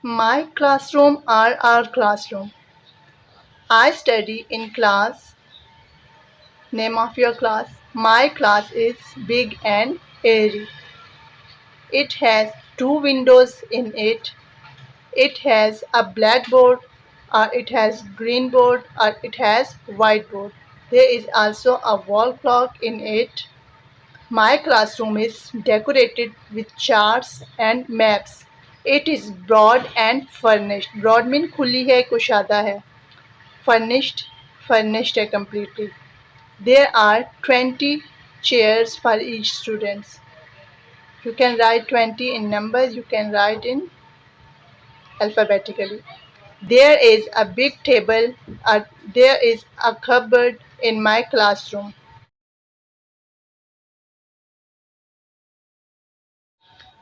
My classroom are our classroom. I study in class. Name of your class. My class is big and airy. It has two windows in it. It has a blackboard, or it has green board, or it has whiteboard. There is also a wall clock in it. My classroom is decorated with charts and maps. It is broad and furnished. Broad mean खुली है, कुशादा है. Furnished, furnished है completely. There are 20 chairs for each student. You can write 20 in numbers, you can write in alphabetically. There is a big table, there is a cupboard in my classroom.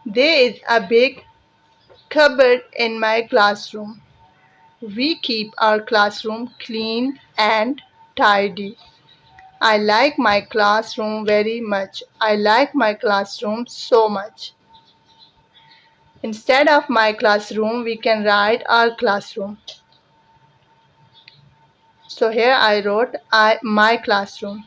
There is a big cupboard in my classroom. We keep our classroom clean and tidy. I like my classroom very much. I like my classroom so much. Instead of my classroom, we can write our classroom. So here I wrote my classroom.